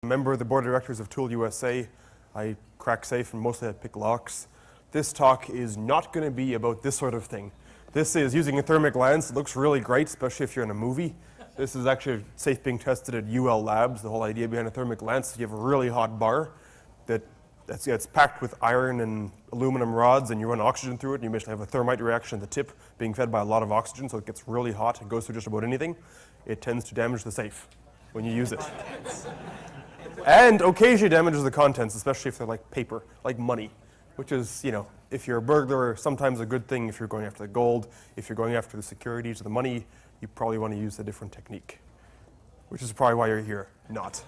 member of the board of directors of Tool USA. I crack safe and mostly I pick locks. This talk is not going to be about this sort of thing. This is using a thermic lens. It looks really great, especially if you're in a movie. This is actually safe being tested at UL Labs. The whole idea behind a thermic lens is you have a really hot bar that's packed with iron and aluminum rods, and you run oxygen through it, and you basically have a thermite reaction at the tip being fed by a lot of oxygen, so it gets really hot. It goes through just about anything. It tends to damage the safe when you use it. And occasionally damages the contents, especially if they're like paper, like money, which is, you know, if you're a burglar, sometimes a good thing. If you're going after the gold, if you're going after the securities or the money, you probably want to use a different technique, which is probably why you're here, not.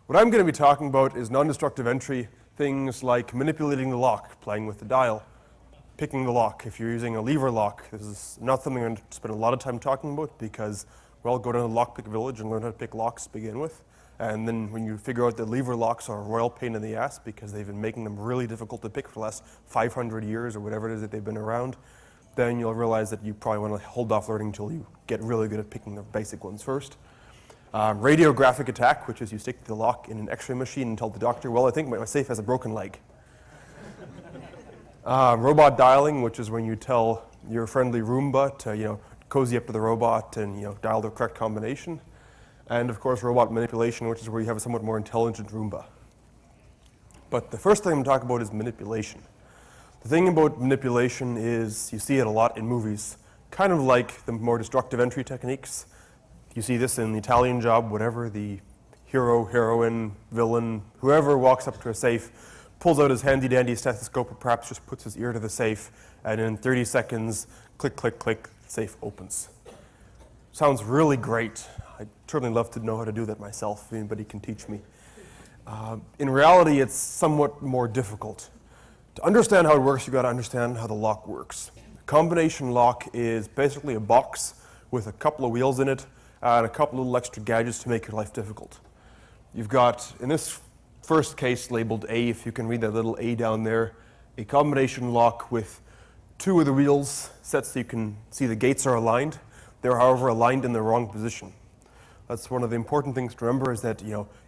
What I'm going to be talking about is non-destructive entry, things like manipulating the lock, playing with the dial, picking the lock. If you're using a lever lock, this is not something I'm going to spend a lot of time talking about because, well, go down to Lockpick Village and learn how to pick locks to begin with. And then when you figure out that lever locks are a royal pain in the ass because they've been making them really difficult to pick for the last 500 years or whatever it is that they've been around, then you'll realize that you probably want to hold off learning until you get really good at picking the basic ones first. Radiographic attack, which is you stick the lock in an x-ray machine and tell the doctor, well, I think my safe has a broken leg. Robot dialing, which is when you tell your friendly Roomba to, cozy up to the robot and, dial the correct combination. And of course, robot manipulation, which is where you have a somewhat more intelligent Roomba. But the first thing I'm going to talk about is manipulation. The thing about manipulation is you see it a lot in movies, kind of like the more destructive entry techniques. You see this in The Italian Job, whatever, the hero, heroine, villain, whoever walks up to a safe, pulls out his handy-dandy stethoscope, or perhaps just puts his ear to the safe, and in 30 seconds, click, click, click, the safe opens. Sounds really great. I'd certainly love to know how to do that myself, if anybody can teach me. In reality, it's somewhat more difficult. To understand how it works, you've got to understand how the lock works. A combination lock is basically a box with a couple of wheels in it, and a couple little extra gadgets to make your life difficult. You've got, in this first case labeled A, if you can read that little A down there, a combination lock with two of the wheels set so you can see the gates are aligned. They're, however, aligned in the wrong position. That's one of the important things to remember is that,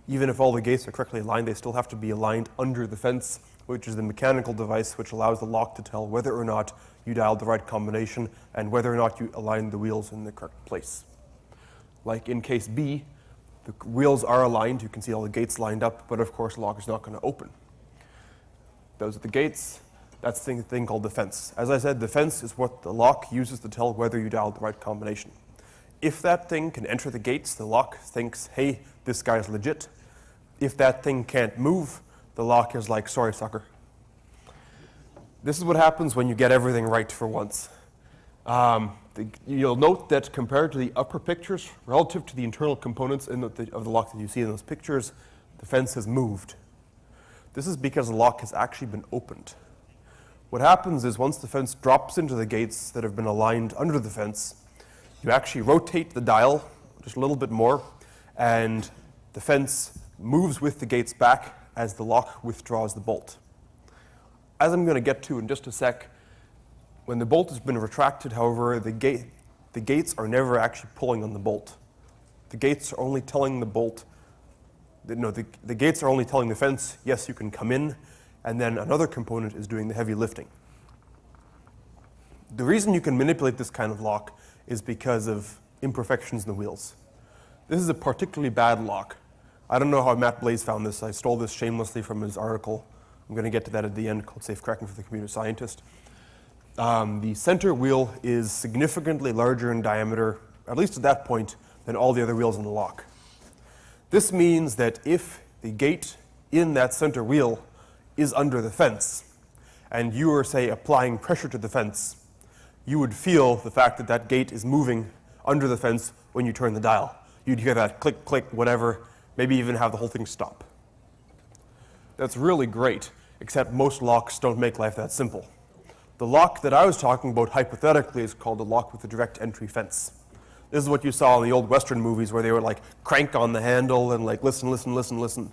even if all the gates are correctly aligned, they still have to be aligned under the fence, which is the mechanical device which allows the lock to tell whether or not you dialed the right combination and whether or not you aligned the wheels in the correct place. Like in case B, the wheels are aligned, you can see all the gates lined up, but of course the lock is not going to open. Those are the gates. That's the thing called the fence. As I said, the fence is what the lock uses to tell whether you dialed the right combination. If that thing can enter the gates, the lock thinks, hey, this guy's legit. If that thing can't move, the lock is like, sorry, sucker. This is what happens when you get everything right for once. You'll note that compared to the upper pictures, relative to the internal components of the lock that you see in those pictures, the fence has moved. This is because the lock has actually been opened. What happens is once the fence drops into the gates that have been aligned under the fence, you actually rotate the dial just a little bit more, and the fence moves with the gates back as the lock withdraws the bolt. As I'm going to get to in just a sec, when the bolt has been retracted, however, the gates are never actually pulling on the bolt. The gates are only telling the bolt, the gates are only telling the fence, yes, you can come in, and then another component is doing the heavy lifting. The reason you can manipulate this kind of lock is because of imperfections in the wheels. This is a particularly bad lock. I don't know how Matt Blaze found this. I stole this shamelessly from his article. I'm going to get to that at the end, called Safe Cracking for the Computer Scientist. The center wheel is significantly larger in diameter, at least at that point, than all the other wheels in the lock. This means that if the gate in that center wheel is under the fence, and you are, say, applying pressure to the fence, you would feel the fact that that gate is moving under the fence when you turn the dial. You'd hear that click, click, whatever, maybe even have the whole thing stop. That's really great, except most locks don't make life that simple. The lock that I was talking about hypothetically is called a lock with a direct entry fence. This is what you saw in the old Western movies where they would like crank on the handle and like listen, listen, listen, listen.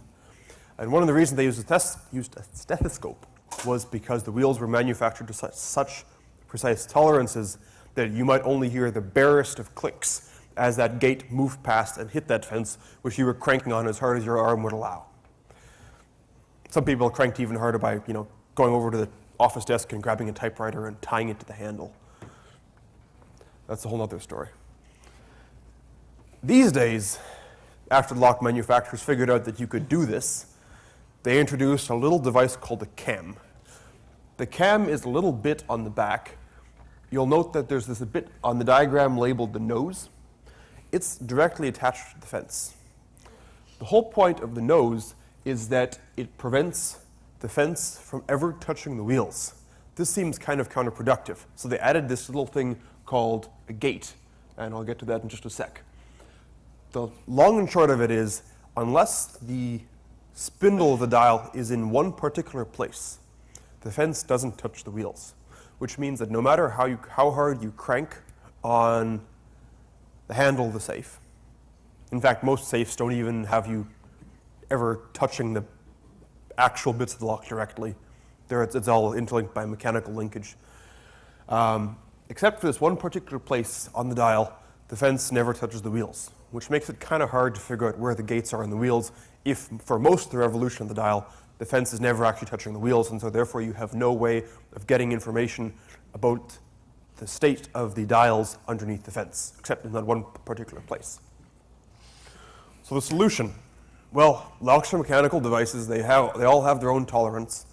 And one of the reasons they used a stethoscope was because the wheels were manufactured to such precise tolerances that you might only hear the barest of clicks as that gate moved past and hit that fence, which you were cranking on as hard as your arm would allow. Some people cranked even harder by, going over to the office desk and grabbing a typewriter and tying it to the handle. That's a whole other story. These days, after the lock manufacturers figured out that you could do this, they introduced a little device called a cam. The cam is a little bit on the back. You'll note that there's this bit on the diagram labeled the nose. It's directly attached to the fence. The whole point of the nose is that it prevents the fence from ever touching the wheels. This seems kind of counterproductive. So they added this little thing called a gate, and I'll get to that in just a sec. The long and short of it is, unless the spindle of the dial is in one particular place, the fence doesn't touch the wheels, which means that no matter how hard you crank on the handle of the safe, in fact, most safes don't even have you ever touching the actual bits of the lock directly. It's all interlinked by mechanical linkage. Except for this one particular place on the dial, the fence never touches the wheels, which makes it kind of hard to figure out where the gates are in the wheels if, for most of the revolution of the dial, the fence is never actually touching the wheels, and so therefore you have no way of getting information about the state of the dials underneath the fence, except in that one particular place. So the solution. Well, locks are mechanical devices. They all have their own tolerance.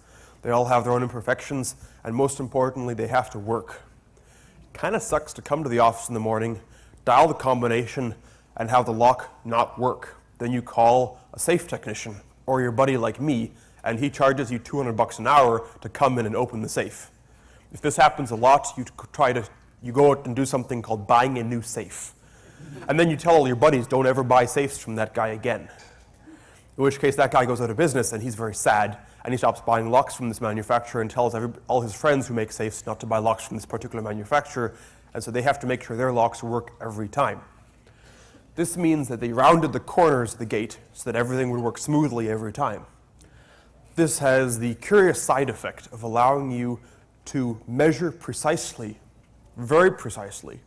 They all have their own imperfections, and most importantly, they have to work. It kind of sucks to come to the office in the morning, dial the combination, and have the lock not work. Then you call a safe technician, or your buddy like me, and he charges you $200 an hour to come in and open the safe. If this happens a lot, you go out and do something called buying a new safe. And then you tell all your buddies, don't ever buy safes from that guy again. In which case that guy goes out of business and he's very sad, and he stops buying locks from this manufacturer and tells all his friends who make safes not to buy locks from this particular manufacturer, and so they have to make sure their locks work every time. This means that they rounded the corners of the gate so that everything would work smoothly every time. This has the curious side effect of allowing you to measure precisely, very precisely,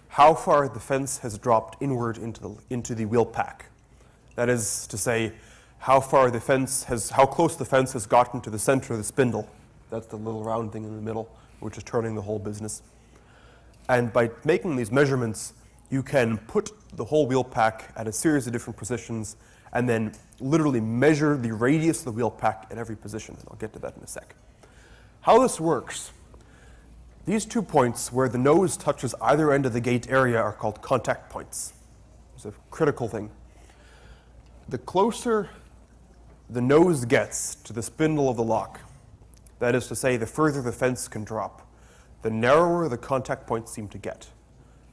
how far the fence has dropped inward into the wheel pack. That is to say, how close the fence has gotten to the center of the spindle. That's the little round thing in the middle, which is turning the whole business. And by making these measurements, you can put the whole wheel pack at a series of different positions and then literally measure the radius of the wheel pack at every position. And I'll get to that in a sec. How this works, these 2 points where the nose touches either end of the gate area are called contact points. It's a critical thing. The closer the nose gets to the spindle of the lock, that is to say, the further the fence can drop, the narrower the contact points seem to get.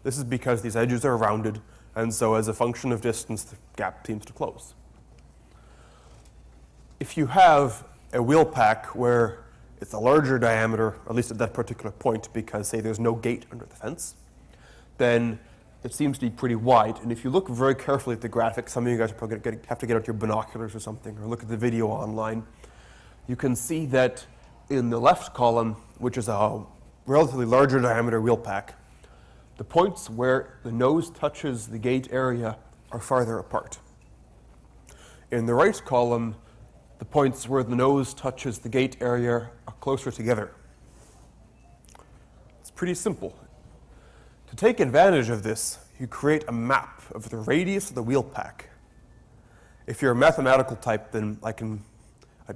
This is because these edges are rounded, and so as a function of distance, the gap seems to close. If you have a wheel pack where it's a larger diameter, at least at that particular point, because, say, there's no gate under the fence, then it seems to be pretty wide. And if you look very carefully at the graphics, some of you guys are probably going to have to get out your binoculars or something, or look at the video online, you can see that in the left column, which is a relatively larger diameter wheel pack, the points where the nose touches the gate area are farther apart. In the right column, the points where the nose touches the gate area are closer together. It's pretty simple. To take advantage of this, you create a map of the radius of the wheel pack. If you're a mathematical type, then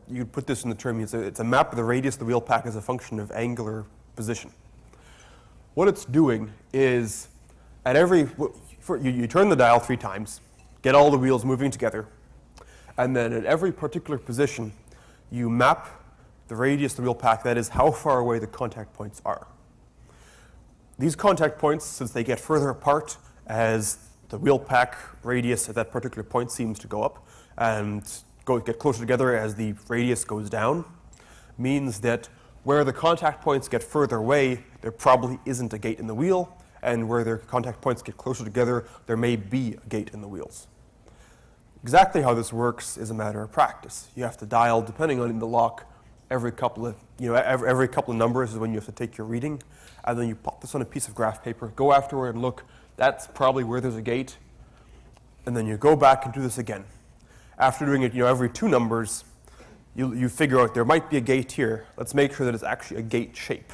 you put this in the term, it's a map of the radius of the wheel pack as a function of angular position. What it's doing is, you turn the dial 3 times, get all the wheels moving together, and then at every particular position, you map the radius of the wheel pack, that is how far away the contact points are. These contact points, since they get further apart as the wheel pack radius at that particular point seems to go up and get closer together as the radius goes down, means that where the contact points get further away, there probably isn't a gate in the wheel, and where their contact points get closer together, there may be a gate in the wheels. Exactly how this works is a matter of practice. You have to dial, depending on the lock, every couple of numbers is when you have to take your reading, and then you pop this on a piece of graph paper, go afterward and look. that's probably where there's a gate. And then you go back and do this again. After doing it, every 2 numbers, you figure out there might be a gate here. Let's make sure that it's actually a gate shape.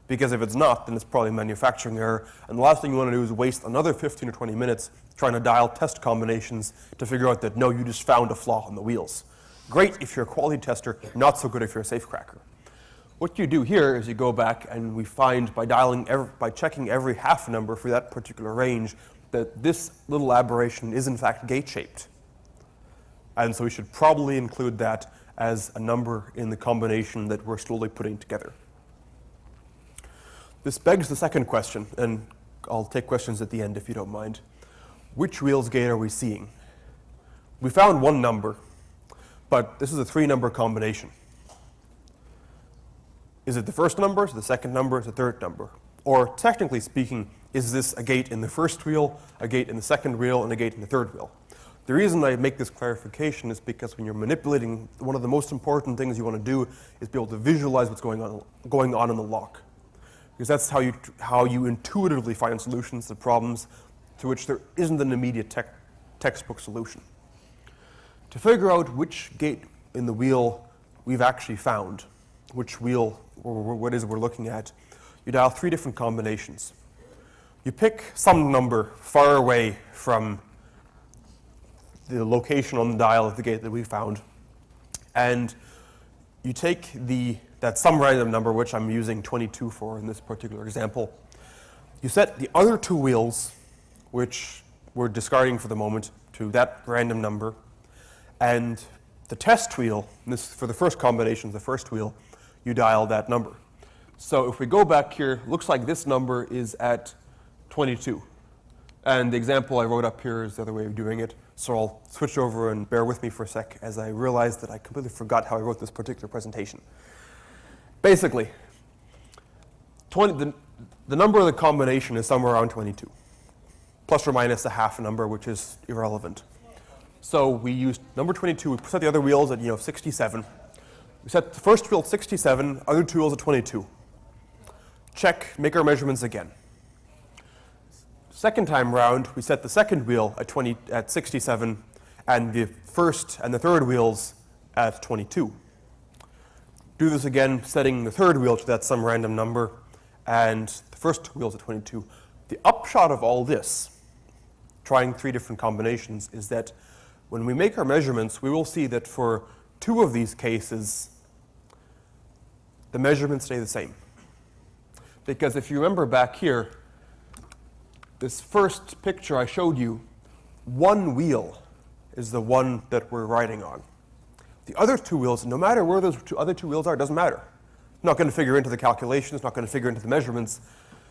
Because if it's not, then it's probably a manufacturing error. And the last thing you want to do is waste another 15 or 20 minutes trying to dial test combinations to figure out that, no, you just found a flaw in the wheels. Great if you're a quality tester, not so good if you're a safecracker. What you do here is you go back and we find by checking every half number for that particular range that this little aberration is in fact gate-shaped. And so we should probably include that as a number in the combination that we're slowly putting together. This begs the second question, and I'll take questions at the end if you don't mind. Which wheel's gate are we seeing? We found one number, but this is a 3-number combination. Is it the first number, is it the second number, is it the third number? Or technically speaking, is this a gate in the first wheel, a gate in the second wheel, and a gate in the third wheel? The reason I make this clarification is because when you're manipulating, one of the most important things you want to do is be able to visualize what's going on in the lock. Because that's how you intuitively find solutions to problems to which there isn't an immediate textbook solution. To figure out which gate in the wheel we've actually found, which wheel or what is it we're looking at, you dial 3 different combinations. You pick some number far away from the location on the dial of the gate that we found, and you take that some random number, which I'm using 22 for in this particular example. You set the other 2 wheels, which we're discarding for the moment, to that random number, and the test wheel, this for the first combination, the first wheel, you dial that number. So if we go back here, looks like this number is at 22. And the example I wrote up here is the other way of doing it. So I'll switch over and bear with me for a sec as I realize that I completely forgot how I wrote this particular presentation. Basically, the number of the combination is somewhere around 22, plus or minus a half number, which is irrelevant. So we used number 22, we set the other wheels at 67. We set the first wheel at 67, other 2 wheels at 22. Check, make our measurements again. Second time round, we set the second wheel at 67, and the first and the third wheels at 22. Do this again, setting the third wheel to that some random number, and the first wheel's at 22. The upshot of all this, trying 3 different combinations, is that when we make our measurements, we will see that for 2 of these cases, the measurements stay the same. Because if you remember back here, this first picture I showed you, one wheel is the one that we're riding on. The other 2 wheels, no matter where those other 2 wheels are, it doesn't matter. It's not going to figure into the calculations, it's not going to figure into the measurements.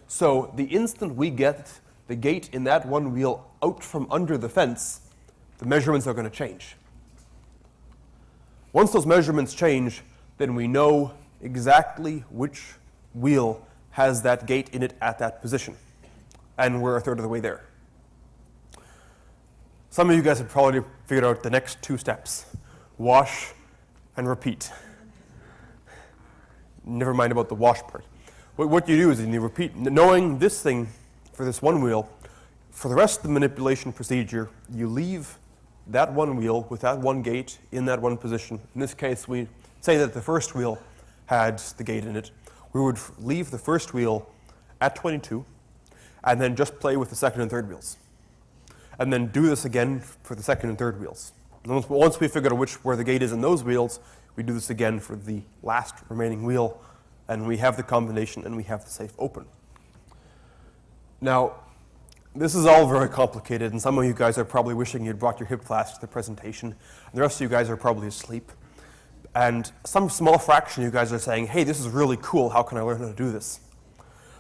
So the instant we get the gate in that one wheel out from under the fence, the measurements are going to change. Once those measurements change, then we know exactly which wheel has that gate in it at that position. And we're a third of the way there. Some of you guys have probably figured out the next 2 steps. Wash and repeat. Never mind about the wash part. What you do is you repeat, knowing this thing for this one wheel, for the rest of the manipulation procedure, you leave that one wheel with that one gate in that one position. In this case, we say that the first wheel had the gate in it. We would leave the first wheel at 22, and then just play with the second and third wheels. And then do this again for the second and third wheels. And once we figure out where the gate is in those wheels, we do this again for the last remaining wheel, and we have the combination and we have the safe open. Now, this is all very complicated, and some of you guys are probably wishing you'd brought your hip flask to the presentation, and the rest of you guys are probably asleep. And some small fraction of you guys are saying, hey, this is really cool, how can I learn how to do this?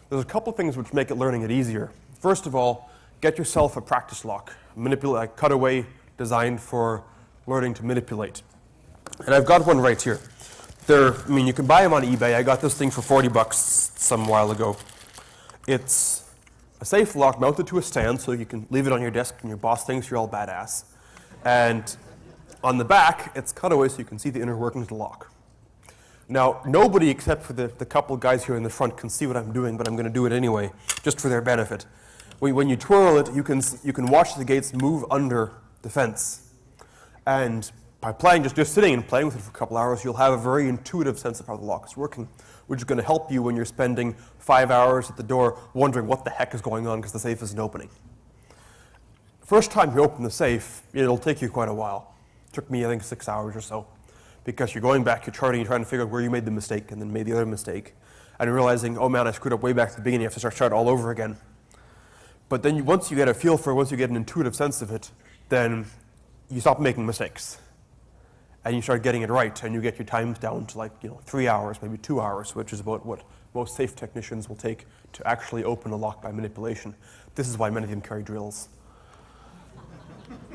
There's a couple things which make learning it easier. First of all, get yourself a practice lock, a cutaway designed for learning to manipulate. And I've got one right here. You can buy them on eBay. I got this thing for 40 bucks some while ago. It's a safe lock mounted to a stand so you can leave it on your desk and your boss thinks you're all badass. And on the back, it's cutaway so you can see the inner workings of the lock. Now, nobody except for the couple guys here in the front can see what I'm doing, but I'm going to do it anyway, just for their benefit. When you twirl it, you can watch the gates move under the fence. And by just sitting and playing with it for a couple hours, you'll have a very intuitive sense of how the lock is working, which is going to help you when you're spending 5 hours at the door wondering what the heck is going on because the safe isn't opening. First time you open the safe, it'll take you quite a while. It took me, I think, 6 hours or so, because you're going back, you're charting, you're trying to figure out where you made the mistake and then made the other mistake, and you're realizing, oh man, I screwed up way back at the beginning, you have to start all over again. But then once you get a feel for it, once you get an intuitive sense of it, then you stop making mistakes. And you start getting it right, and you get your times down to like 3 hours, maybe 2 hours, which is about what most safe technicians will take to actually open a lock by manipulation. This is why many of them carry drills.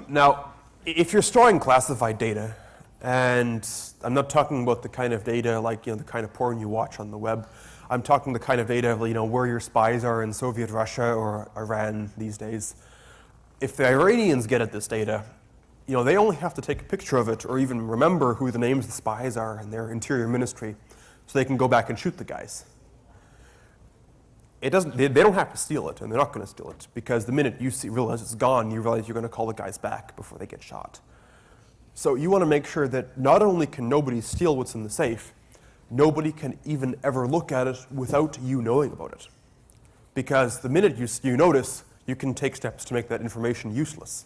Now, if you're storing classified data, and I'm not talking about the kind of data like the kind of porn you watch on the web, I'm talking the kind of data of where your spies are in Soviet Russia or Iran these days. If the Iranians get at this data, they only have to take a picture of it or even remember who the names of the spies are in their interior ministry so they can go back and shoot the guys. They don't have to steal it, and they're not going to steal it, because the minute you realize it's gone, you realize you're going to call the guys back before they get shot. So you want to make sure that not only can nobody steal what's in the safe, nobody can even ever look at it without you knowing about it. Because the minute you notice, you can take steps to make that information useless.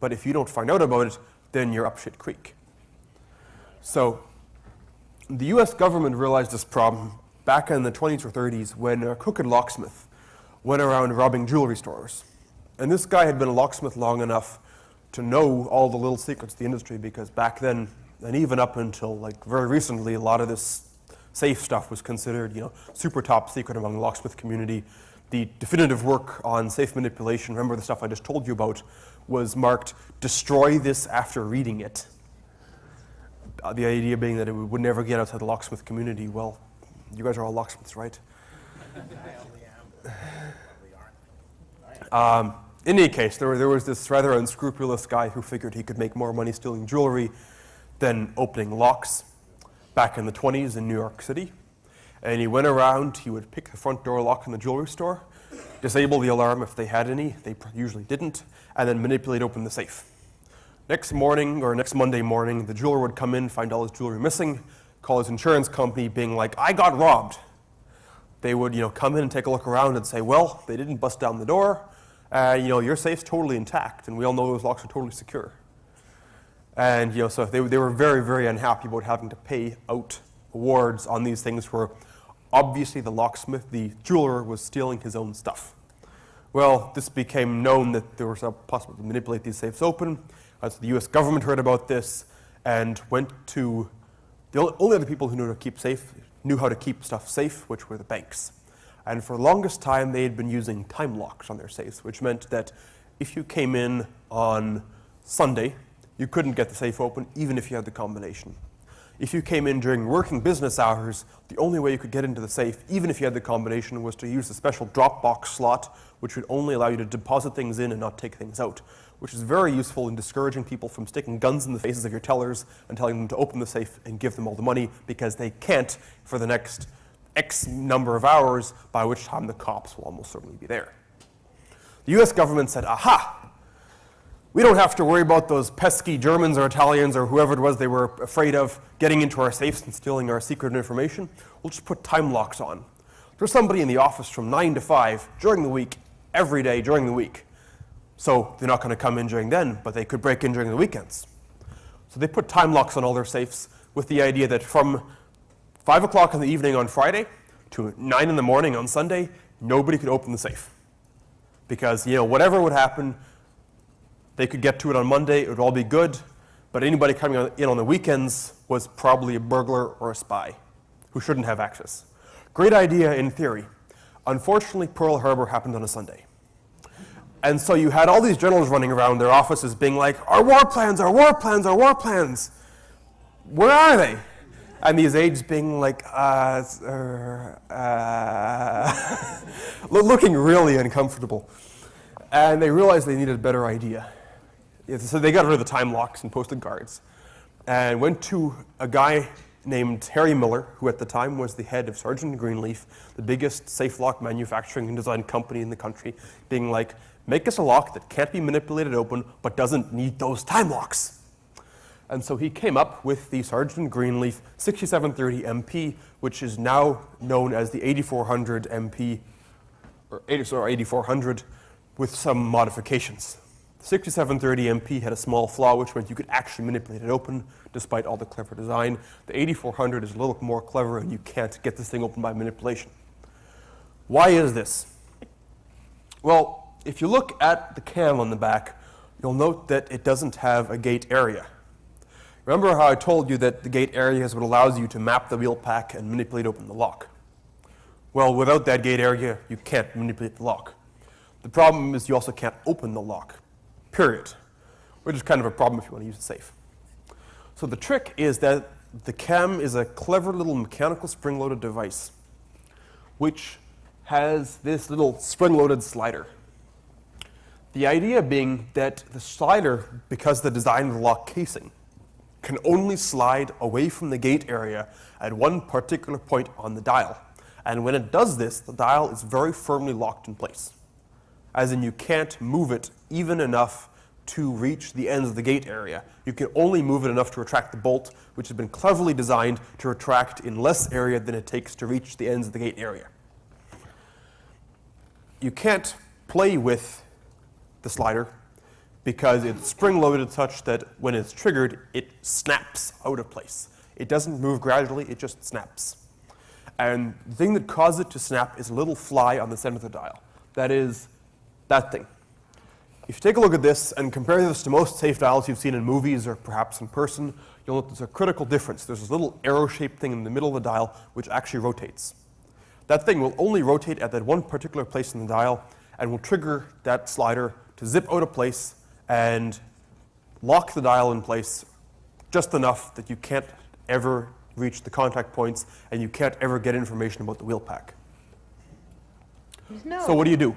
But if you don't find out about it, then you're up shit creek. So the US government realized this problem back in the 20s or 30s when a crooked locksmith went around robbing jewelry stores. And this guy had been a locksmith long enough to know all the little secrets of the industry, because back then, and even up until very recently, a lot of this safe stuff was considered super top secret among the locksmith community. The definitive work on safe manipulation, remember the stuff I just told you about, was marked, destroy this after reading it. The idea being that it would never get outside the locksmith community. Well, you guys are all locksmiths, right? In any case, there was this rather unscrupulous guy who figured he could make more money stealing jewelry than opening locks back in the 20s in New York City. And he went around, he would pick the front door lock in the jewelry store, disable the alarm if they had any, they usually didn't, and then manipulate open the safe. Next morning, or next Monday morning, the jeweler would come in, find all his jewelry missing, call his insurance company being like, I got robbed. They would come in and take a look around and say, well, they didn't bust down the door, your safe's totally intact, and we all know those locks are totally secure. And so they were very, very unhappy about having to pay out awards on these things where obviously the locksmith, the jeweler, was stealing his own stuff. Well, this became known that there was a possibility to manipulate these safes open. So the US government heard about this and went to the only other people who knew how to keep stuff safe, which were the banks. And for the longest time, they had been using time locks on their safes, which meant that if you came in on Sunday, you couldn't get the safe open, even if you had the combination. If you came in during working business hours, the only way you could get into the safe, even if you had the combination, was to use a special Dropbox slot, which would only allow you to deposit things in and not take things out, which is very useful in discouraging people from sticking guns in the faces of your tellers and telling them to open the safe and give them all the money, because they can't for the next X number of hours, by which time the cops will almost certainly be there. The US government said, aha! We don't have to worry about those pesky Germans or Italians or whoever it was they were afraid of getting into our safes and stealing our secret information. We'll just put time locks on. There's somebody in the office from 9 to 5 during the week, every day during the week. So they're not going to come in during then, but they could break in during the weekends. So they put time locks on all their safes with the idea that from 5 o'clock in the evening on Friday to 9 in the morning on Sunday, nobody could open the safe. Because, whatever would happen, they could get to it on Monday, it would all be good, but anybody coming in on the weekends was probably a burglar or a spy who shouldn't have access. Great idea in theory. Unfortunately, Pearl Harbor happened on a Sunday. And so you had all these generals running around their offices being like, our war plans, our war plans, our war plans. Where are they? And these aides being like, looking really uncomfortable. And they realized they needed a better idea. So they got rid of the time locks and posted guards and went to a guy named Harry Miller, who at the time was the head of Sargent & Greenleaf, the biggest safe lock manufacturing and design company in the country, being like, make us a lock that can't be manipulated open but doesn't need those time locks. And so he came up with the Sargent & Greenleaf 6730 MP, which is now known as the 8400 MP, or 8400, with some modifications. The 6730 MP had a small flaw, which meant you could actually manipulate it open, despite all the clever design. The 8400 is a little more clever, and you can't get this thing open by manipulation. Why is this? Well, if you look at the cam on the back, you'll note that it doesn't have a gate area. Remember how I told you that the gate area is what allows you to map the wheel pack and manipulate open the lock? Well, without that gate area, you can't manipulate the lock. The problem is you also can't open the lock, period, which is kind of a problem if you want to use it safe. So the trick is that the cam is a clever little mechanical spring-loaded device, which has this little spring-loaded slider. The idea being that the slider, because of the design of the lock casing, can only slide away from the gate area at one particular point on the dial. And when it does this, the dial is very firmly locked in place. As in, you can't move it even enough to reach the ends of the gate area. You can only move it enough to retract the bolt, which has been cleverly designed to retract in less area than it takes to reach the ends of the gate area. You can't play with the slider because it's spring-loaded such that when it's triggered, it snaps out of place. It doesn't move gradually, it just snaps. And the thing that causes it to snap is a little fly on the center of the dial. That is that thing. If you take a look at this and compare this to most safe dials you've seen in movies or perhaps in person, you'll note there's a critical difference. There's this little arrow-shaped thing in the middle of the dial which actually rotates. That thing will only rotate at that one particular place in the dial and will trigger that slider to zip out of place and lock the dial in place just enough that you can't ever reach the contact points and you can't ever get information about the wheel pack. No. So what do?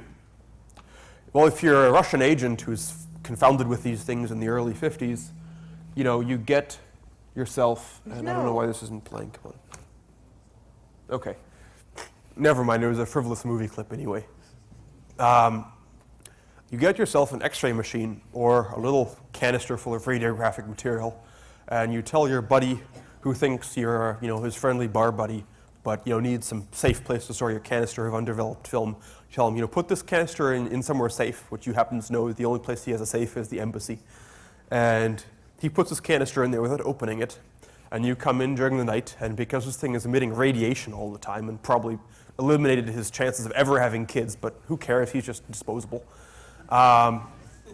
Well, if you're a Russian agent who's confounded with these things in the early 50s, you know, you get yourself, and I don't know why this isn't playing, come on. Okay, never mind, it was a frivolous movie clip anyway. You get yourself an X-ray machine or a little canister full of radiographic material, and you tell your buddy who thinks you're, his friendly bar buddy, but needs some safe place to store your canister of undeveloped film. You tell him, put this canister in somewhere safe, which you happen to know the only place he has a safe is the embassy. And he puts his canister in there without opening it, and you come in during the night, and because this thing is emitting radiation all the time and probably eliminated his chances of ever having kids, but who cares, he's just disposable.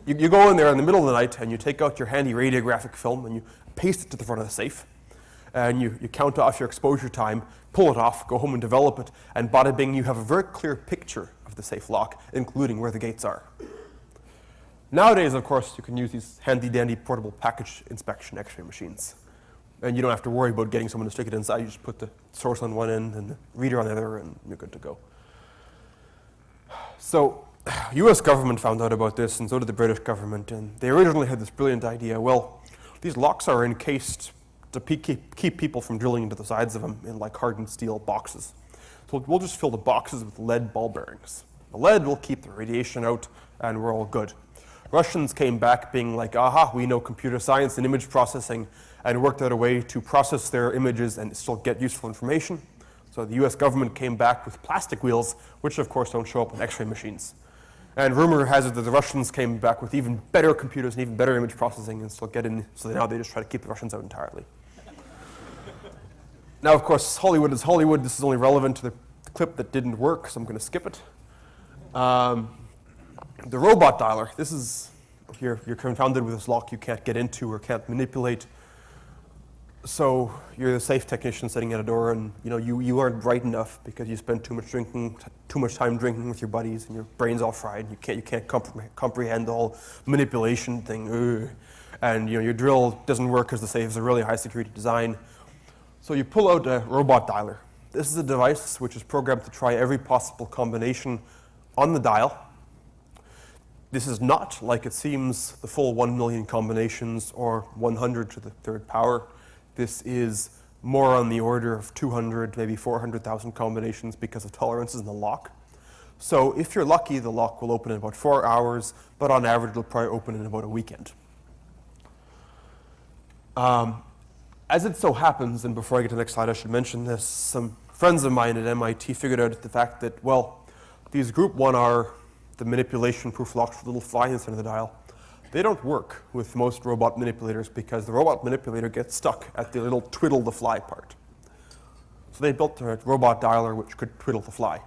You go in there in the middle of the night and you take out your handy radiographic film and you paste it to the front of the safe. And you count off your exposure time, pull it off, go home and develop it, and bada bing, you have a very clear picture of the safe lock, including where the gates are. Nowadays, of course, you can use these handy-dandy portable package inspection X-ray machines. And you don't have to worry about getting someone to stick it inside. You just put the source on one end and the reader on the other, and you're good to go. So, US government found out about this, and so did the British government, and they originally had this brilliant idea. Well, these locks are encased to keep people from drilling into the sides of them in like hardened steel boxes. So we'll just fill the boxes with lead ball bearings. The lead will keep the radiation out, and we're all good. Russians came back being like, aha, we know computer science and image processing, and worked out a way to process their images and still get useful information. So the US government came back with plastic wheels, which of course don't show up on X-ray machines. And rumor has it that the Russians came back with even better computers and even better image processing and still get in, so now they just try to keep the Russians out entirely. Now, of course, Hollywood is Hollywood. This is only relevant to the clip that didn't work, so I'm going to skip it. The robot dialer, this is, you're confounded with this lock you can't get into or can't manipulate. So you're the safe technician sitting at a door, and you aren't bright enough because you spend too much time drinking with your buddies, and your brain's all fried. You can't comprehend the whole manipulation thing. Ugh. And your drill doesn't work because the safe is a really high security design. So you pull out a robot dialer. This is a device which is programmed to try every possible combination on the dial. This is not, like it seems, the full 1 million combinations or 100 to the third power. This is more on the order of 200, maybe 400,000 combinations because of tolerances in the lock. So if you're lucky, the lock will open in about 4 hours, but on average, it'll probably open in about a weekend. As it so happens, and before I get to the next slide, I should mention this, some friends of mine at MIT figured out the fact that, well, these group 1R, the manipulation-proof locks with the little fly in the center of the dial, they don't work with most robot manipulators because the robot manipulator gets stuck at the little twiddle the fly part. So they built a robot dialer which could twiddle the fly,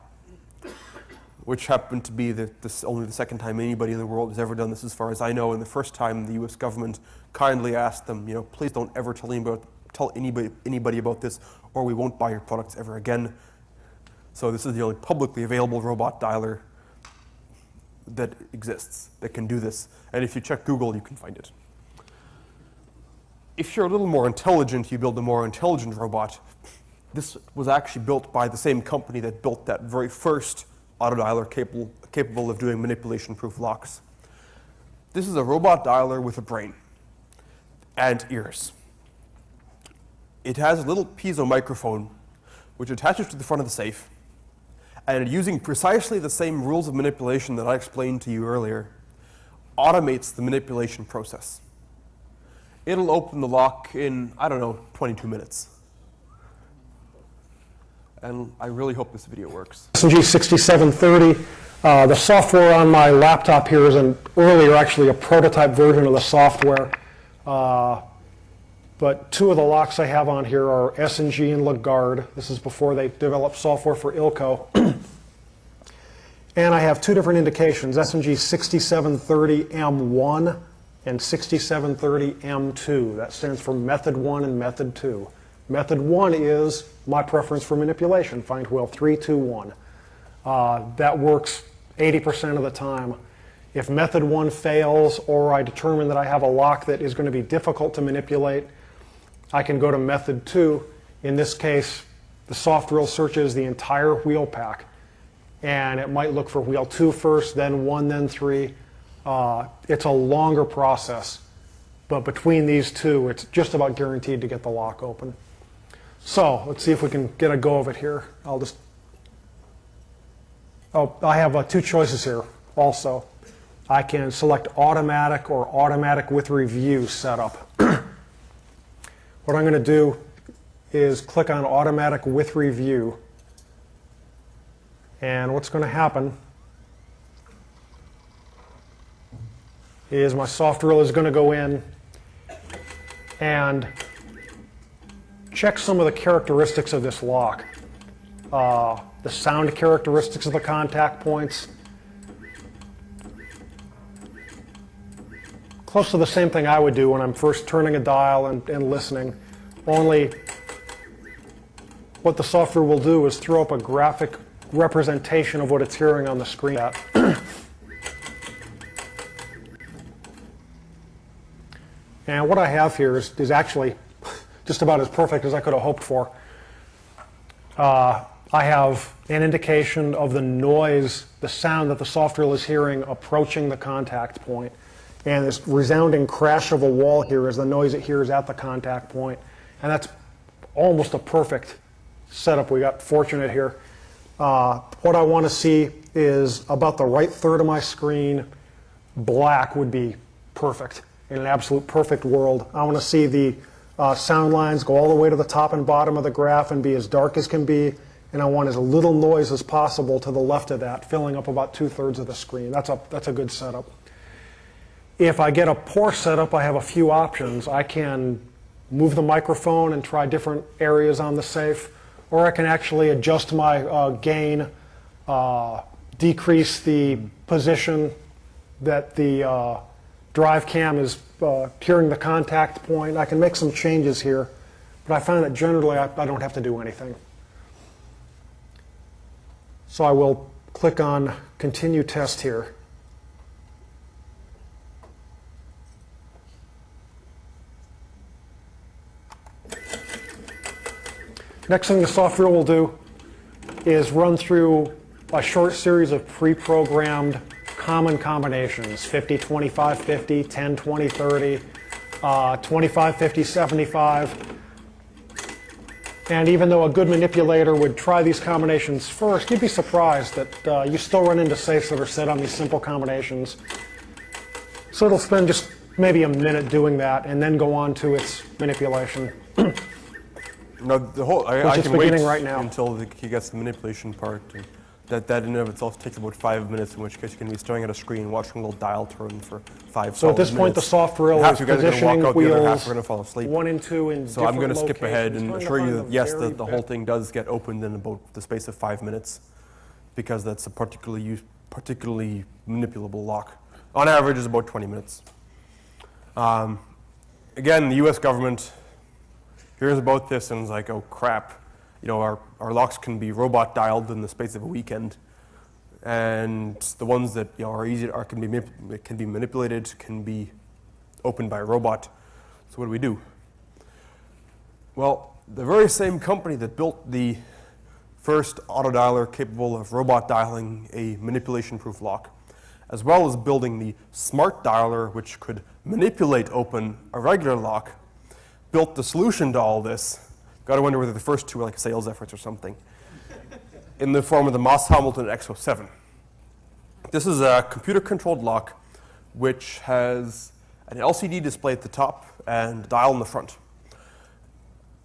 which happened to be only the second time anybody in the world has ever done this as far as I know, and the first time the US government kindly asked them, please don't ever tell anybody about this or we won't buy your products ever again. So this is the only publicly available robot dialer that exists that can do this. And if you check Google, you can find it. If you're a little more intelligent, you build a more intelligent robot. This was actually built by the same company that built that very first autodialer capable of doing manipulation-proof locks. This is a robot dialer with a brain and ears. It has a little piezo microphone which attaches to the front of the safe, and using precisely the same rules of manipulation that I explained to you earlier, automates the manipulation process. It'll open the lock in, 22 minutes. And I really hope this video works. SNG 6730. The software on my laptop here is actually a prototype version of the software. But two of the locks I have on here are SNG and Lagarde. This is before they developed software for ILCO. And I have two different indications, SNG 6730M1 and 6730M2. That stands for Method 1 and Method 2. Method 1 is my preference for manipulation, find wheel 3, 2, 1. That works 80% of the time. If Method 1 fails or I determine that I have a lock that is going to be difficult to manipulate, I can go to Method 2. In this case, the software searches the entire wheel pack. And it might look for wheel 2 first, then 1, then 3. It's a longer process. But between these two, it's just about guaranteed to get the lock open. So let's see if we can get a go of it here. I have two choices here also. I can select automatic or automatic with review setup. What I'm going to do is click on automatic with review. And what's going to happen is my software is going to go in and check some of the characteristics of this lock. The sound characteristics of the contact points. Close to the same thing I would do when I'm first turning a dial and listening. Only what the software will do is throw up a graphic representation of what it's hearing on the screen. And what I have here is actually just about as perfect as I could have hoped for. I have an indication of the noise, the sound that the software is hearing approaching the contact point. And this resounding crash of a wall here is the noise it hears at the contact point. And that's almost a perfect setup. We got fortunate here. What I want to see is about the right third of my screen. Black would be perfect in an absolute perfect world. I want to see the sound lines go all the way to the top and bottom of the graph and be as dark as can be. And I want as little noise as possible to the left of that, filling up about 2/3 of the screen. That's a good setup. If I get a poor setup, I have a few options. I can move the microphone and try different areas on the safe, or I can actually adjust my gain, decrease the position that the drive cam is hearing the contact point. I can make some changes here, but I find that generally I don't have to do anything. So I will click on Continue Test here. Next thing the software will do is run through a short series of pre-programmed common combinations, 50, 25, 50, 10, 20, 30, 25, 50, 75. And even though a good manipulator would try these combinations first, you'd be surprised that you still run into safes that are set on these simple combinations. So it'll spend just maybe a minute doing that and then go on to its manipulation. No, the whole I Which is can wait beginning right now. until he gets the manipulation part. And that in and of itself takes about 5 minutes, in which case you can be staring at a screen, watching a little dial turn for 5 So at this point, the software is positioning wheels are going to fall asleep. 1 and 2 in So I'm going to different skip ahead and locations, assure trying you to that yes, find the whole thing does get opened in about the space of 5 minutes, because that's a particularly manipulable lock. On average, is about 20 minutes. Again, the U.S. government hears about this and is like, oh crap, you know, our locks can be robot dialed in the space of a weekend, and the ones that are easy can be manipulated, can be opened by a robot. So what do? Well, the very same company that built the first auto dialer capable of robot dialing a manipulation-proof lock, as well as building the smart dialer which could manipulate open a regular lock, built the solution to all this. Got to wonder whether the first two were like sales efforts or something, in the form of the Moss Hamilton X07. This is a computer-controlled lock which has an LCD display at the top and a dial in the front.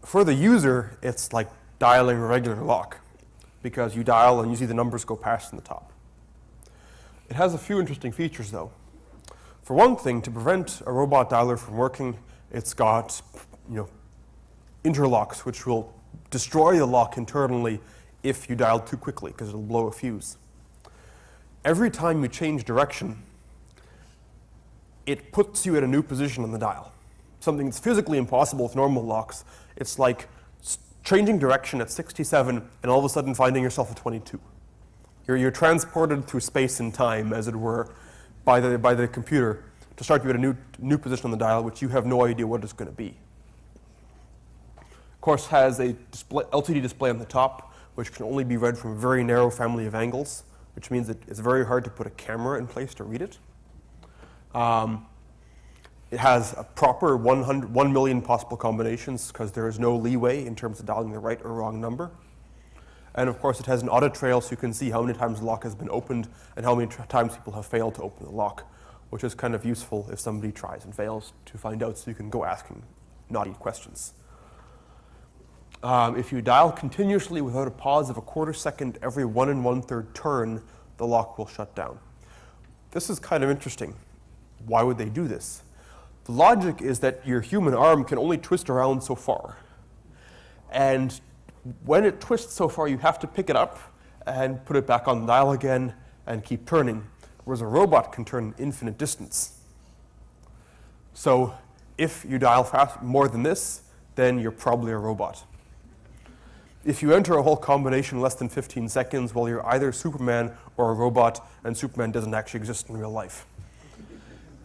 For the user, it's like dialing a regular lock, because you dial and you see the numbers go past in the top. It has a few interesting features, though. For one thing, to prevent a robot dialer from working, it's got interlocks which will destroy the lock internally if you dial too quickly, because it'll blow a fuse. Every time you change direction, it puts you at a new position on the dial. Something that's physically impossible with normal locks. It's like changing direction at 67 and all of a sudden finding yourself at 22. You're transported through space and time, as it were, by the computer to start you at a new position on the dial, which you have no idea what it's going to be. Of course, has a LCD display on the top, which can only be read from a very narrow family of angles, which means that it's very hard to put a camera in place to read it. It has a proper 1 million possible combinations, because there is no leeway in terms of dialing the right or wrong number. And of course, it has an audit trail, so you can see how many times the lock has been opened and how many times people have failed to open the lock, which is kind of useful if somebody tries and fails to find out, so you can go asking naughty questions. If you dial continuously without a pause of a quarter second every 1 1/3 turn, the lock will shut down. This is kind of interesting. Why would they do this? The logic is that your human arm can only twist around so far. And when it twists so far, you have to pick it up and put it back on the dial again and keep turning, whereas a robot can turn an infinite distance. So if you dial fast more than this, then you're probably a robot. If you enter a whole combination in less than 15 seconds, well, you're either Superman or a robot, and Superman doesn't actually exist in real life.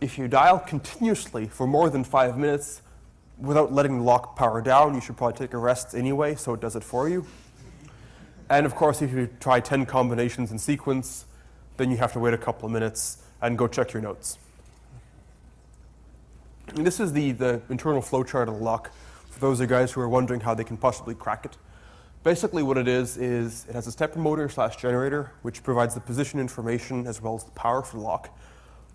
If you dial continuously for more than 5 minutes without letting the lock power down, you should probably take a rest anyway, so it does it for you. And of course, if you try 10 combinations in sequence, then you have to wait a couple of minutes and go check your notes. And this is the internal flowchart of the lock, for those of you guys who are wondering how they can possibly crack it. Basically what it is it has a stepper motor / generator, which provides the position information as well as the power for the lock.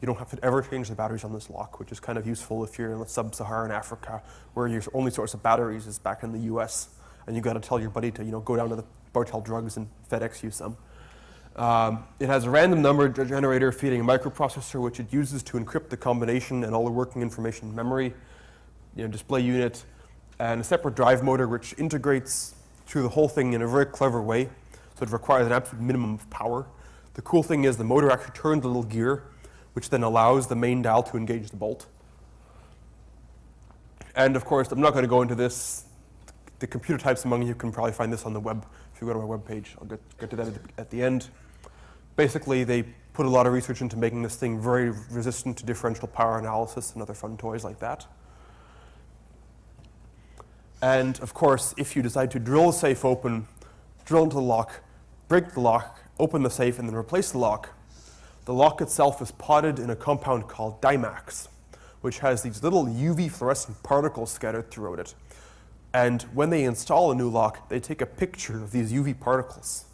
You don't have to ever change the batteries on this lock, which is kind of useful if you're in sub-Saharan Africa, where your only source of batteries is back in the US, and you've got to tell your buddy to go down to the Bartell Drugs and FedEx you some. It has a random number generator feeding a microprocessor, which it uses to encrypt the combination and all the working information in memory, display unit, and a separate drive motor which integrates through the whole thing in a very clever way, so it requires an absolute minimum of power. The cool thing is the motor actually turns a little gear, which then allows the main dial to engage the bolt. And of course, I'm not going to go into this. The computer types among you can probably find this on the web. If you go to my webpage, I'll get to that at the end. Basically, they put a lot of research into making this thing very resistant to differential power analysis and other fun toys like that. And of course, if you decide to drill the safe open, drill into the lock, break the lock, open the safe, and then replace the lock itself is potted in a compound called Dimax, which has these little UV fluorescent particles scattered throughout it. And when they install a new lock, they take a picture of these UV particles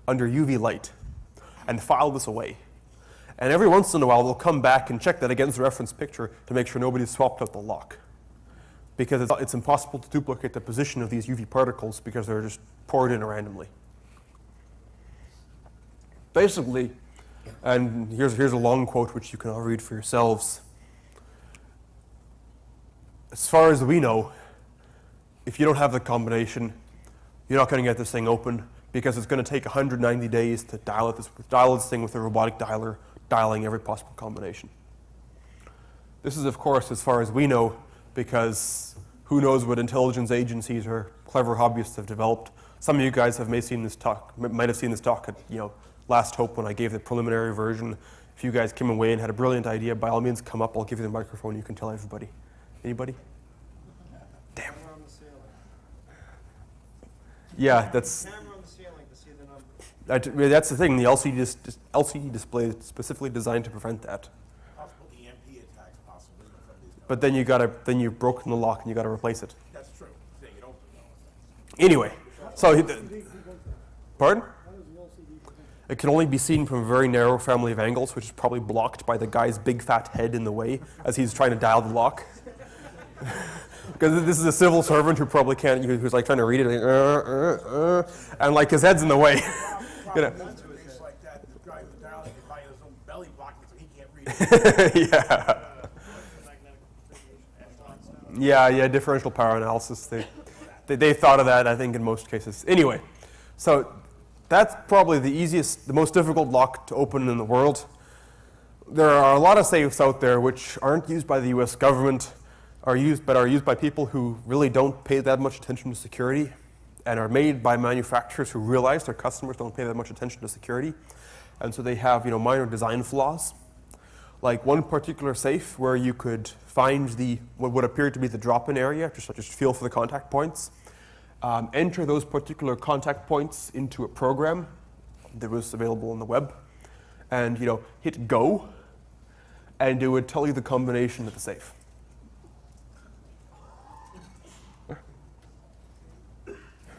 under UV light and file this away. And every once in a while, they'll come back and check that against the reference picture to make sure nobody's swapped out the lock. Because it's impossible to duplicate the position of these UV particles because they're just poured in randomly. Basically, and here's a long quote which you can all read for yourselves. As far as we know, if you don't have the combination, you're not going to get this thing open because it's going to take 190 days to dial this thing with a robotic dialer, dialing every possible combination. This is, of course, as far as we know, because who knows what intelligence agencies or clever hobbyists have developed. Some of you guys might have seen this talk at Last Hope when I gave the preliminary version. If you guys came away and had a brilliant idea, by all means come up. I'll give you the microphone. You can tell everybody. Anybody? Damn. Yeah, that's. Camera on the ceiling to see the numbers. That's the thing. The LCD display is specifically designed to prevent that. Possible EMP attacks, possibly. But then you've broken the lock and you got to replace it. That's true. Staying it open, though. Anyway, so pardon? It can only be seen from a very narrow family of angles, which is probably blocked by the guy's big fat head in the way as he's trying to dial the lock. Because this is a civil servant who probably can't, who's like trying to read it, and like his head's in the way. It's like that. The guy who's dialing it by his own belly blocking so he can't read it. Yeah, differential power analysis. They thought of that, I think, in most cases. Anyway, so that's probably the most difficult lock to open in the world. There are a lot of safes out there which aren't used by the US government, are used by people who really don't pay that much attention to security and are made by manufacturers who realize their customers don't pay that much attention to security. And so they have minor design flaws. Like one particular safe where you could find what would appear to be the drop-in area, just feel for the contact points. Enter those particular contact points into a program that was available on the web, and hit go, and it would tell you the combination of the safe.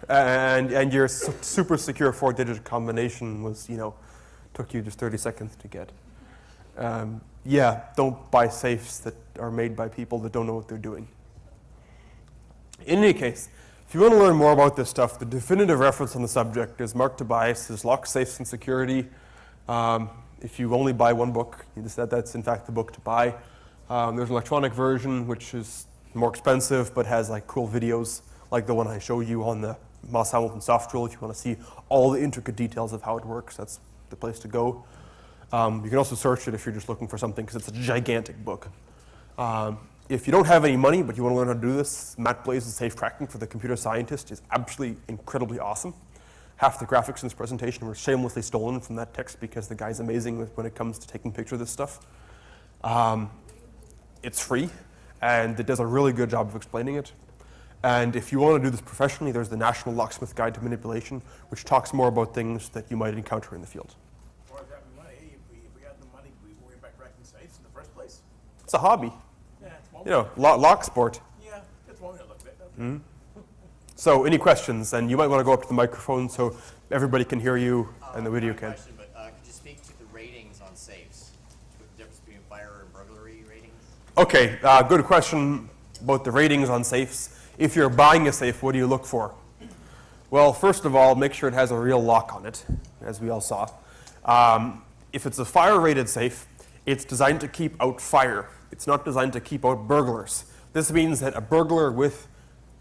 And your super secure 4-digit combination was took you just 30 seconds to get. Don't buy safes that are made by people that don't know what they're doing. In any case, if you want to learn more about this stuff, the definitive reference on the subject is Mark Tobias' Lock, Safes, and Security. If you only buy one book, that's in fact the book to buy. There's an electronic version which is more expensive but has like cool videos like the one I showed you on the Moss Hamilton soft drill. If you want to see all the intricate details of how it works, that's the place to go. You can also search it if you're just looking for something because it's a gigantic book. If you don't have any money but you want to learn how to do this, Matt Blaze's Safe Cracking for the Computer Scientist is absolutely incredibly awesome. Half the graphics in this presentation were shamelessly stolen from that text because the guy's amazing when it comes to taking pictures of this stuff. It's free, and it does a really good job of explaining it. And if you want to do this professionally, there's the National Locksmith Guide to Manipulation, which talks more about things that you might encounter in the field. Or if money, if we had the money, we worry about cracking safes in the first place. It's a hobby. Yeah, it's one Lock sport. Yeah, it's one way to look at it. So any questions? And you might want to go up to the microphone so everybody can hear you and the video can. Question, but could you speak to the ratings on safes? What the difference between fire and burglary ratings? Okay, good question about the ratings on safes. If you're buying a safe, what do you look for? Well, first of all, make sure it has a real lock on it, as we all saw. If it's a fire-rated safe, it's designed to keep out fire. It's not designed to keep out burglars. This means that a burglar with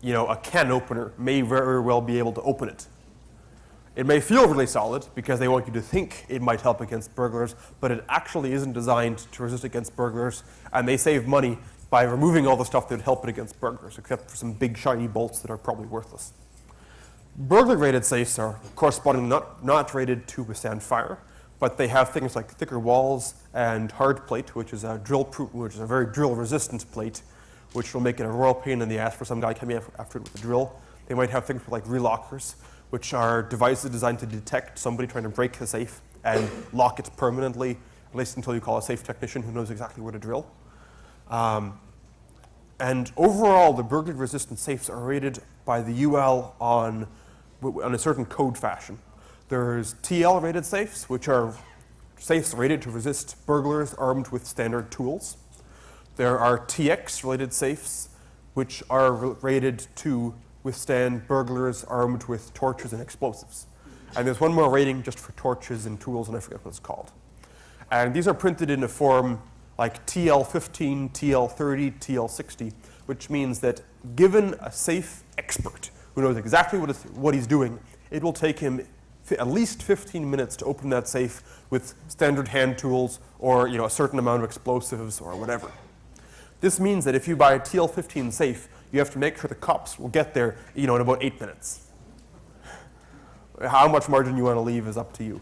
a can opener may very well be able to open it. It may feel really solid because they want you to think it might help against burglars, but it actually isn't designed to resist against burglars, and they save money by removing all the stuff that would help it against burglars, except for some big shiny bolts that are probably worthless. Burglar-rated safes are correspondingly not rated to withstand fire, but they have things like thicker walls and hard plate, which is a very drill-resistant plate, which will make it a royal pain in the ass for some guy coming after it with a drill. They might have things like relockers, which are devices designed to detect somebody trying to break the safe and lock it permanently, at least until you call a safe technician who knows exactly where to drill. And overall, the burglary-resistant safes are rated by the UL on a certain code fashion. There's TL-rated safes, which are safes rated to resist burglars armed with standard tools. There are TX-rated safes, which are rated to withstand burglars armed with torches and explosives. And there's one more rating just for torches and tools, and I forget what it's called. And these are printed in a form like TL15, TL30, TL60, which means that given a safe expert who knows exactly what he's doing, it will take him at least 15 minutes to open that safe with standard hand tools or a certain amount of explosives or whatever. This means that if you buy a TL15 safe, you have to make sure the cops will get there in about 8 minutes. How much margin you want to leave is up to you.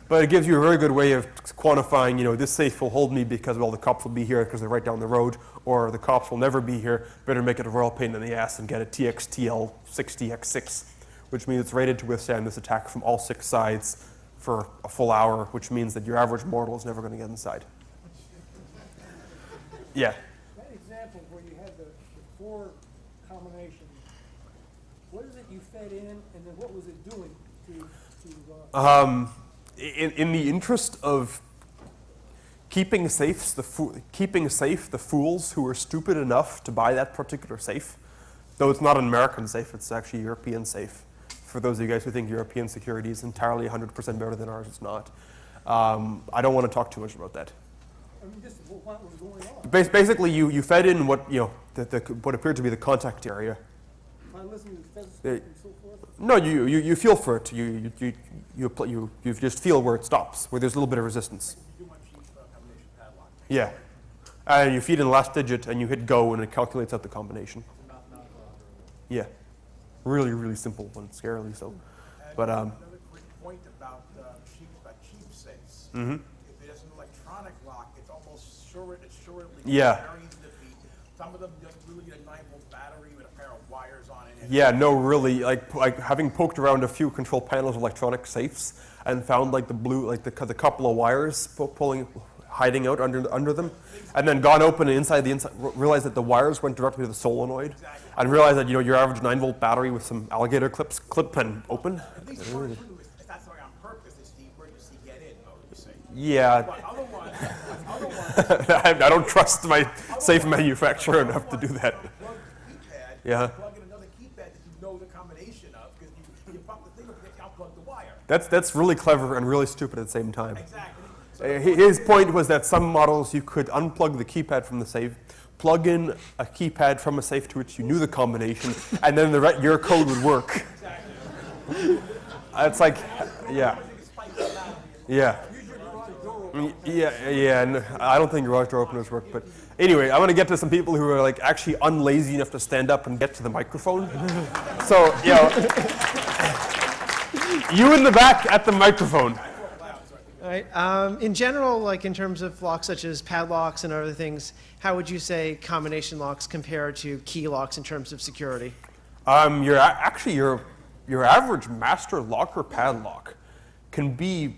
But it gives you a very good way of quantifying, this safe will hold me because, well, the cops will be here because they're right down the road, or the cops will never be here, better make it a royal pain in the ass and get a TL60X6, which means it's rated to withstand this attack from all 6 sides for a full hour, which means that your average mortal is never going to get inside. Yeah. That example where you had the 4 combinations, what is it you fed in, and then what was it doing to In the interest of keeping safe the fools who are stupid enough to buy that particular safe, though it's not an American safe, it's actually a European safe. For those of you guys who think European security is entirely 100% better than ours, it's not. I don't want to talk too much about that. I mean, just what was going on? Basically, you fed in what what appeared to be the contact area. By listening to stethoscope and so forth? No, you feel for it. You just feel where it stops, where there's a little bit of resistance. You do my cheap combination padlock. Yeah. And you feed in the last digit, and you hit go, and it calculates out the combination. Yeah. Really, really simple and scarily so. But Another quick point about cheap safes. Mm-hmm. If it is an electronic lock, it's almost assuredly Yeah. very easy to beat. Some of them just really get a 9-volt battery with a pair of wires on it. Yeah, no, really, like having poked around a few control panels of electronic safes and found like the couple of wires hiding out under them, and then gone open and inside realized that the wires went directly to the solenoid, and realized that your average 9-volt battery with some alligator clips clip and open. At least if that's like on purpose, it's the emergency get in mode, you say. Yeah. But otherwise, I don't trust my safe manufacturer enough to do that. plug the keypad, Yeah. plug in another keypad that you know the combination of, because you pop the thing up and you unplug the wire. That's really clever and really stupid at the same time. Exactly. His point was that some models you could unplug the keypad from the safe, plug in a keypad from a safe to which you knew the combination, and then your code would work. It's like, yeah. Yeah. Yeah, and I don't think garage door openers work, but anyway, I want to get to some people who are like actually unlazy enough to stand up and get to the microphone. So, you in the back at the microphone. All right. In general, like in terms of locks such as padlocks and other things, how would you say combination locks compare to key locks in terms of security? Your average master lock or padlock can be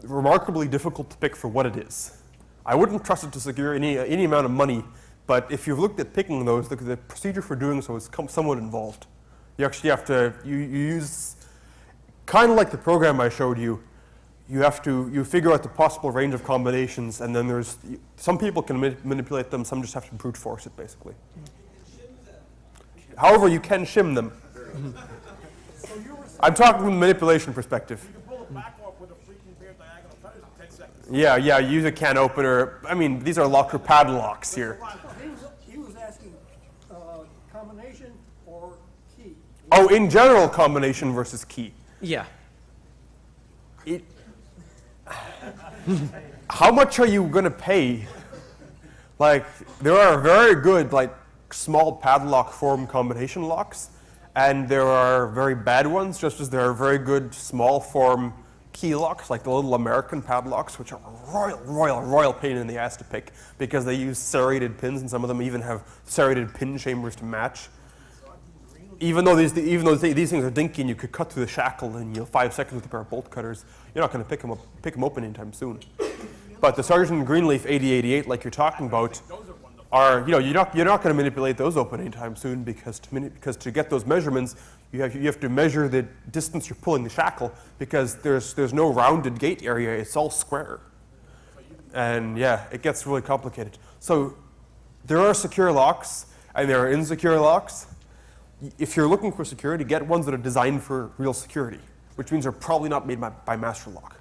remarkably difficult to pick for what it is. I wouldn't trust it to secure any amount of money, but if you've looked at picking those, the procedure for doing so is somewhat involved. You actually have to you use kind of like the program I showed you. You figure out the possible range of combinations, and then there's some people can manipulate them, some just have to brute force it basically. However, you can shim them. I'm talking from the manipulation perspective. You can pull it back off with a freaking pair of diagonal cutters in 10 seconds. Yeah, use a can opener. I mean, these are locker padlocks here. He was asking combination or key. Oh, in general, combination versus key. Yeah. How much are you going to pay? Like, there are very good, like, small padlock form combination locks, and there are very bad ones, just as there are very good small form key locks, like the little American padlocks, which are a royal pain in the ass to pick because they use serrated pins, and some of them even have serrated pin chambers to match. Even though these things are dinky and you could cut through the shackle in 5 seconds with a pair of bolt cutters, you're not going to pick them open anytime soon. But the Sergeant Greenleaf 8088, like you're talking about, Those are wonderful. are, you know, you're not going to manipulate those open anytime soon because to get those measurements, you have to measure the distance you're pulling the shackle because there's no rounded gate area. It's all square. And yeah, it gets really complicated. So there are secure locks and there are insecure locks. If you're looking for security, get ones that are designed for real security, which means they're probably not made by Master Lock.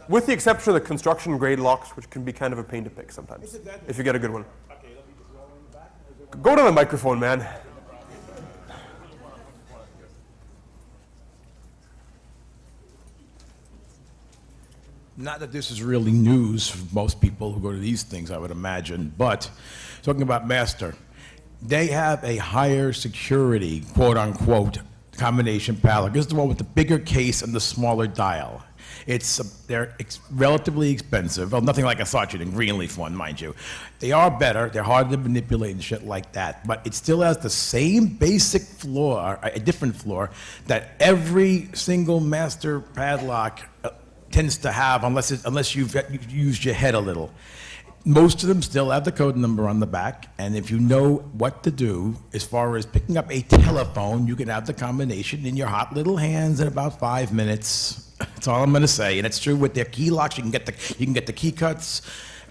With the exception of the construction grade locks, which can be kind of a pain to pick sometimes, if you get a good one. Go to the microphone, man. Not that this is really news for most people who go to these things, I would imagine, but talking about Master, they have a higher security, quote unquote, combination padlock. This is the one with the bigger case and the smaller dial. They're relatively expensive. Well, nothing like a Sergeant and Greenleaf one, mind you. They are better. They're hard to manipulate and shit like that. But it still has the same basic floor, a different floor, that every single Master padlock tends to have, unless you've used your head a little. Most of them still have the code number on the back, and if you know what to do, as far as picking up a telephone, you can have the combination in your hot little hands in about 5 minutes. That's all I'm going to say, and it's true with their key locks. You can get the key cuts,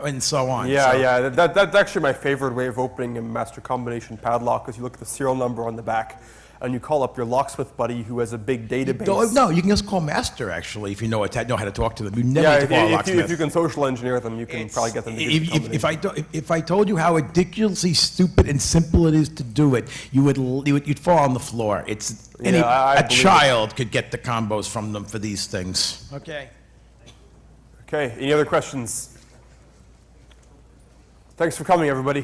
and so on. Yeah, that's actually my favorite way of opening a Master combination padlock, is you look at the serial number on the back, and you call up your locksmith buddy who has a big database. No, you can just call Master, actually, if you know how to talk to them. You never need to call a locksmith. If you can social engineer them, you can probably get them to give you a if I told you how ridiculously stupid and simple it is to do it, you'd fall on the floor. A child could get the combos from them for these things. Okay. Okay, any other questions? Thanks for coming, everybody. I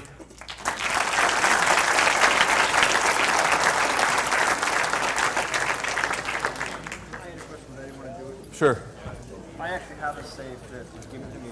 had a question. Does anyone want to do it? Sure. I actually have a safe that was given to me